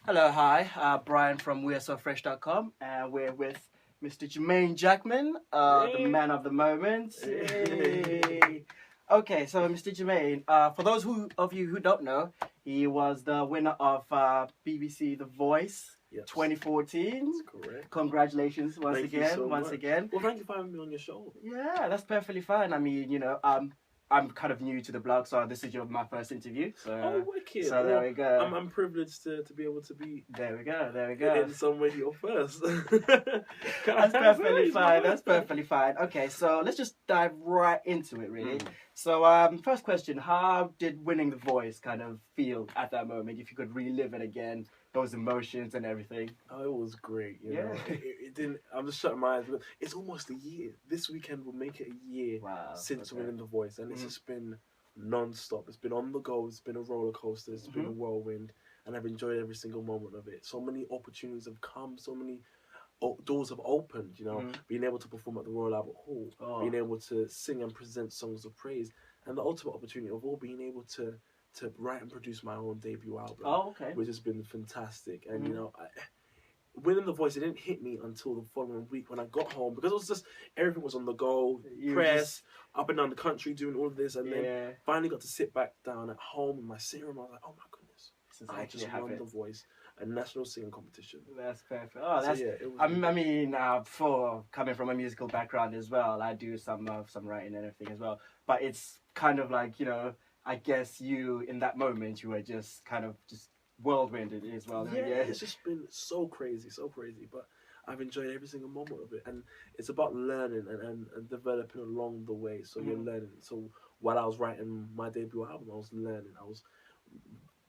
Hello, hi, Brian from wearesofresh.com, and we're with Mr. Jermain Jackman, the Hey. man of the moment. Yay. Okay, so Mr. Jermain, for those of you who don't know, he was the winner of BBC The Voice Yes. 2014. That's correct. Congratulations once Thank you again, so once much. again. Well, thank you for having me on your show. Yeah, that's perfectly fine. I mean, I'm kind of new to the blog, so this is my first interview. So, Wicked. so there we go. I'm privileged to be able to be There we go. There we go. in some way your first. That's perfectly fine. That's perfectly fine. Okay, so let's just dive right into it, really. So, first question: how did winning The Voice kind of feel at that moment? If you could relive it again, those emotions and everything. Oh, it was great. You know, Yeah. it didn't. I'm just shutting my eyes. But it's almost a year. This weekend will make it a year since Okay. winning The Voice, and it's just been non-stop. It's been on the go. It's been a roller coaster. It's been a whirlwind, and I've enjoyed every single moment of it. So many opportunities have come. So many doors have opened, you know, being able to perform at the Royal Albert Hall, being able to sing and present songs of praise, and the ultimate opportunity of all being able to write and produce my own debut album, which has been fantastic. And you know, winning The Voice, it didn't hit me until the following week when I got home, because it was just everything was on the go, press up and down the country doing all of this, and then finally got to sit back down at home in my sitting room. I was like, oh my goodness, I just won The Voice, a national singing competition. That's perfect. Oh, that's. So, yeah, it was I mean, for coming from a musical background as well, I do some writing and everything as well. But it's kind of like, you know, I guess you in that moment you were just kind of just whirlwinded as well. Yeah, it's just been so crazy. But I've enjoyed every single moment of it, and it's about learning and developing along the way. So you're learning. So while I was writing my debut album, I was learning. I was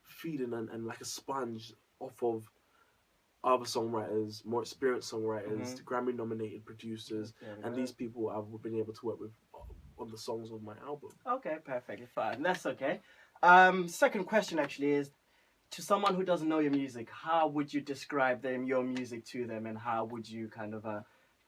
feeding and like a sponge off of other songwriters, more experienced songwriters, Grammy-nominated producers, and these people I've been able to work with on the songs of my album. Okay, perfectly fine. That's okay. Second question actually is, to someone who doesn't know your music, how would you describe your music to them, and how would you kind of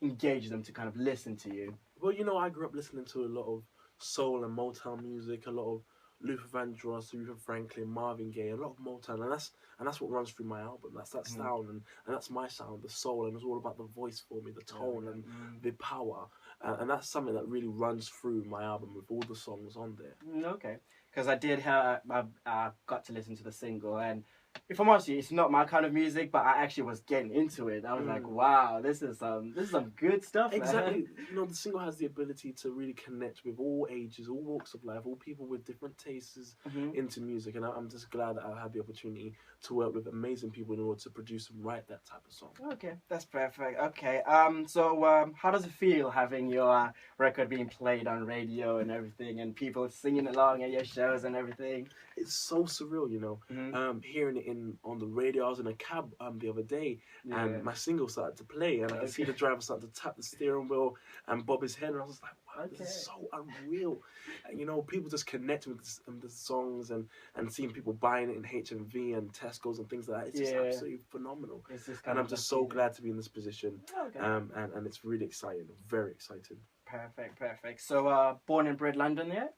engage them to kind of listen to you? Well, you know, I grew up listening to a lot of soul and Motown music, a lot of Luther Vandross, Aretha Franklin, Marvin Gaye, a lot of Motown, and that's what runs through my album. That's that sound, and that's my sound, the soul, and it's all about the voice for me, the tone and the power, and that's something that really runs through my album with all the songs on there. Okay, because I did have I got to listen to the single, and if I'm honest with you, it's not my kind of music, but I actually was getting into it. I was like, wow, this is some good stuff. Exactly. Man. You know, the single has the ability to really connect with all ages, all walks of life, all people with different tastes into music, and I'm just glad that I had the opportunity to work with amazing people in order to produce and write that type of song. Okay, that's perfect. Okay, so how does it feel having your record being played on radio and everything, and people singing along at your shows and everything? It's so surreal, you know. Hearing it on the radio. I was in a cab the other day, and my single started to play, and I could see the driver start to tap the steering wheel and bob his head, and I was like, wow, this is so unreal. And, you know, people just connect with the songs, and seeing people buying it in HMV and Tesco's and things like that. It's just absolutely phenomenal. And I'm just so glad to be in this position. And it's really exciting, very exciting. Perfect. So, born and bred London, yeah?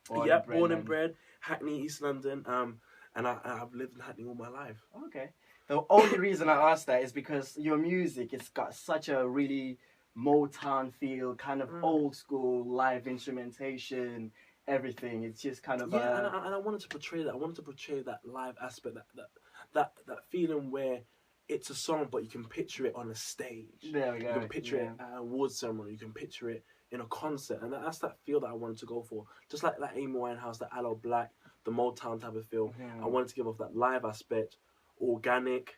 Born and bred, Hackney, East London. And I've lived in Hackney all my life. Okay. The only reason I asked that is because your music, it's got such a really Motown feel, kind of old school live instrumentation, everything. It's just kind of and I wanted to portray that. I wanted to portray that live aspect, that feeling where it's a song, but you can picture it on a stage. There we go. You can picture it at an awards ceremony. You can picture it in a concert, and that's that feel that I wanted to go for. Just like that Amy Winehouse, that Aloe Black, the Motown type of feel. I wanted to give off that live aspect, organic,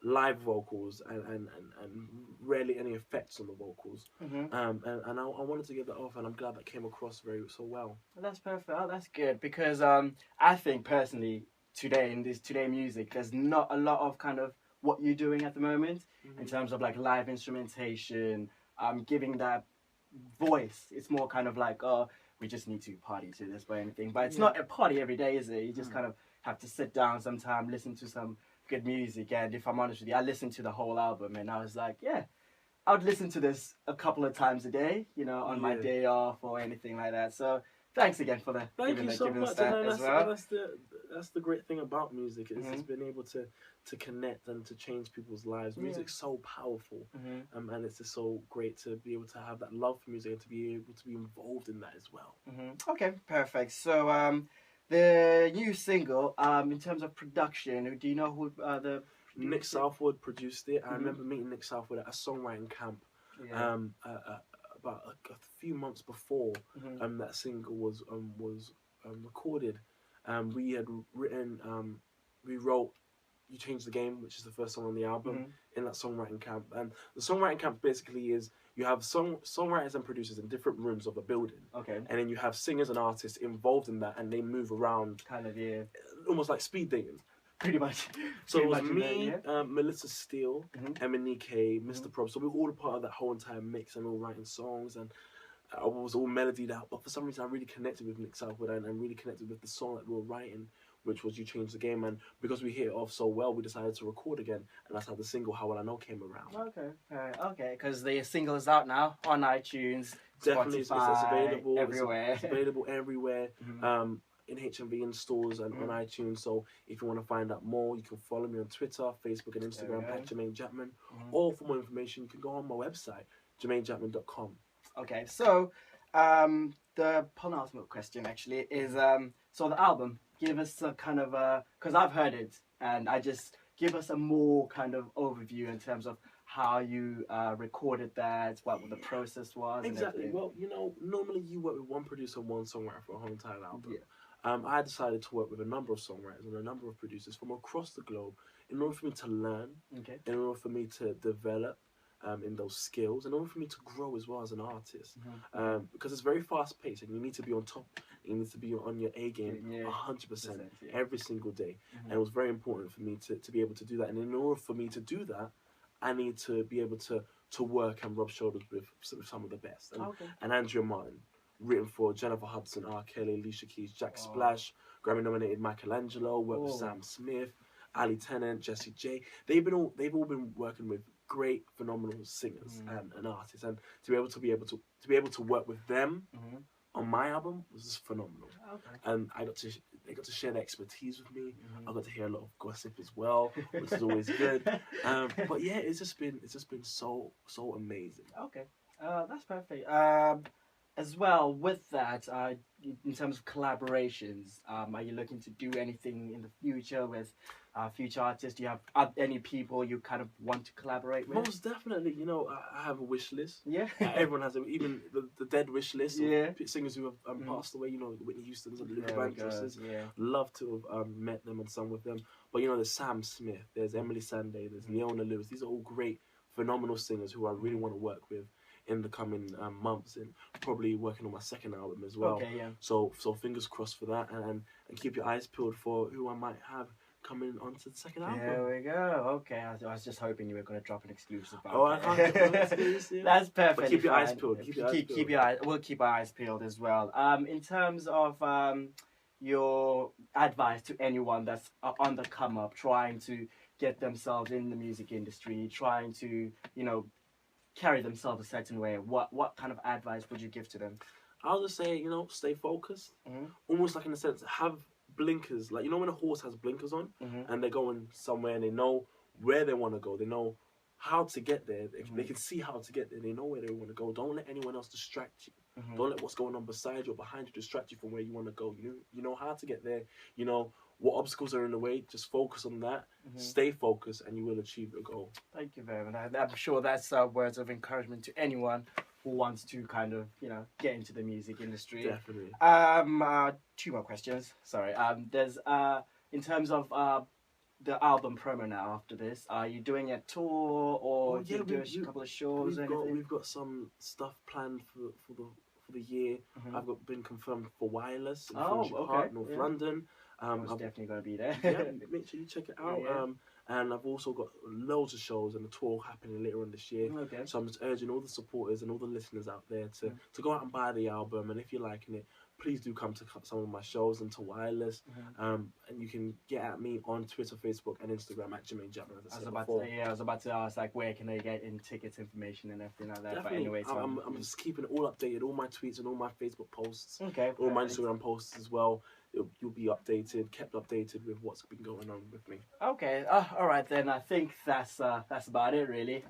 live vocals, and rarely any effects on the vocals. And I wanted to give that off, and I'm glad that came across so well. That's perfect. Oh, that's good, because I think personally today music, there's not a lot of kind of what you're doing at the moment in terms of like live instrumentation, giving that voice. It's more kind of like, oh, we just need to party to this or anything, but it's not a party every day, is it? You just kind of have to sit down sometime, listen to some good music. And if I'm honest with you, I listened to the whole album, and I was like, yeah, I would listen to this a couple of times a day, you know, on my day off or anything like that. So thanks again for Thank you so giving us much, and that then as well. that's the great thing about music is it's Mhm. been able to connect and to change people's lives. Yeah. Music's so powerful, Mhm. and it's just so great to be able to have that love for music and to be able to be involved in that as well. Okay, perfect. So, the new single, in terms of production, do you know who the Nick produced it? Southwood produced it. I Mhm. remember meeting Nick Southwood at a songwriting camp Yeah. about a few months before Mhm. that single was recorded. We had written we wrote "You Changed the Game," which is the first song on the album, Mhm. in that songwriting camp. And the songwriting camp basically is you have songwriters and producers in different rooms of a building, Okay. and then you have singers and artists involved in that, and they move around Kind of, yeah. almost like speed dating. Pretty much. So Pretty it was much in there, me, yeah. Melissa Steele, Mhm. Emanike, Mr. Mhm. Prob. So we were all a part of that whole entire mix and all writing songs, and I was all melodied out. But for some reason, I really connected with Nick Southwood and really connected with the song that we were writing, which was "You Changed the Game." And because we hit it off so well, we decided to record again, and that's how the single "How Will I Know" came around. Okay. Okay. Because the single is out now on iTunes, Definitely, it's Spotify, available. everywhere. It's available everywhere. Mhm. In HMV in stores and on Mhm. iTunes. So if you want to find out more, you can follow me on Twitter, Facebook, and There we Instagram go. at Jermain Jackman. Mhm. Or for more information, you can go on my website, jermainjackman.com. Okay, so the penultimate question actually is so the album. Give us a kind of because I've heard it, and I just give us a more kind of overview in terms of how you recorded that, what the process was, and Exactly. everything. Well, normally you work with one producer, one songwriter for a whole entire album. Yeah. I decided to work with a number of songwriters and a number of producers from across the globe in order for me to learn, Okay. in order for me to develop in those skills, in order for me to grow as well as an artist. Because it's very fast paced and you need to be on top, you need to be on your A game Yeah. 100% Yeah. every single day. And it was very important for me to be able to do that. And in order for me to do that, I need to be able to work and rub shoulders with some of the best. Okay. And Andrea Martin, written for Jennifer Hudson, R. Kelly, Alicia Keys, Jack Oh. Splash, Grammy-nominated Michelangelo, worked with Sam Smith, Ali Tennant, Jessie J. They've all been working with great, phenomenal singers and artists, and to be able to work with them on my album was just phenomenal. Okay. And they got to share their expertise with me. I got to hear a lot of gossip as well, which is always good. But yeah, it's just been so amazing. Okay, that's perfect. As well with that, in terms of collaborations, are you looking to do anything in the future with future artists? Do you have any people you kind of want to collaborate with? Most definitely. I have a wish list. Yeah. Everyone has even the dead wish list Yeah. of singers who have passed away. The Whitney Houstons and the Luther There we go, Vandrosses. yeah. Love to have met them and sung with them. But there's Sam Smith, there's Emily Sandé, there's Leona Lewis. These are all great, phenomenal singers who I really want to work with in the coming months, and probably working on my second album as well. Okay, yeah. So fingers crossed for that, and keep your eyes peeled for who I might have coming onto the second album. There we go. Okay, I was just hoping you were going to drop an exclusive. I can't get no exclusive. That's perfect. But keep your eyes peeled. We'll keep our eyes peeled as well. In terms of your advice to anyone that's on the come up, trying to get themselves in the music industry, trying to carry themselves a certain way, what kind of advice would you give to them? I'll just say, stay focused. Almost like in a sense, have blinkers. Like, when a horse has blinkers on and they're going somewhere and they know where they want to go. They know how to get there. They can see how to get there. They know where they want to go. Don't let anyone else distract you. Don't let what's going on beside you or behind you distract you from where you want to go. You know how to get there. You know what obstacles are in the way. Just focus on that. Stay focused and you will achieve your goal. Thank you very much. I'm sure that's words of encouragement to anyone who wants to kind of, get into the music industry. Definitely. 2 more questions. Sorry. There's in terms of the album promo now after this, are you doing a tour or do you do a couple of shows or anything? We've got some stuff planned for the year. I've been confirmed for Wireless in Finchley Park, North London. I'm definitely going to be there. Yeah, make sure you check it out. Yeah. And I've also got loads of shows and a tour happening later on this year. Okay. So I'm just urging all the supporters and all the listeners out there to go out and buy the album. And if you're liking it, please do come to some of my shows and to Wireless. Mm-hmm. And you can get at me on Twitter, Facebook, and Instagram at Jermain Jackman. As I said I was about to ask, like, where can they get in tickets information and everything like that. Definitely. But anyway, I'm just keeping it all updated, all my tweets and all my Facebook posts, okay, all my Instagram posts as well. You'll be kept updated with what's been going on with me. Okay, all right then. I think that's about it, really.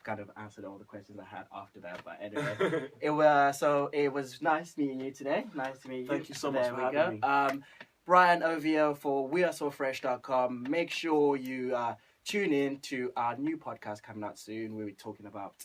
Kind of answered all the questions I had after that, but anyway, it was nice meeting you today. Nice to meet you. Thank you so much for having me. Brian OVO for wearesofresh.com. Make sure you tune in to our new podcast coming out soon. We'll be talking about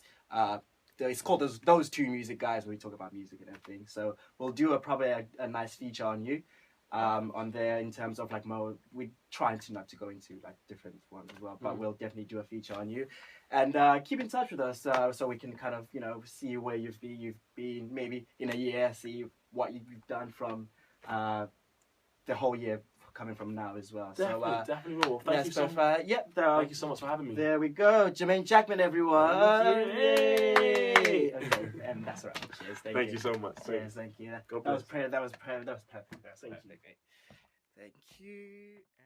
it's called those two music guys. We talk about music and everything. So we'll do probably a nice feature on you. On there in terms of like we're trying to not to go into like different ones as well, but we'll definitely do a feature on you, and keep in touch with us so we can kind of see where you've been maybe in a year, see what you've done from the whole year coming from now as well. Definitely will. Thank you so much. Thank you so much for having me. There we go, Jermain Jackman, everyone. Yay! Okay, and that's all right. Cheers. Thank you so much. Cheers. Thank you. God bless. That was perfect. Thank you. Thank you.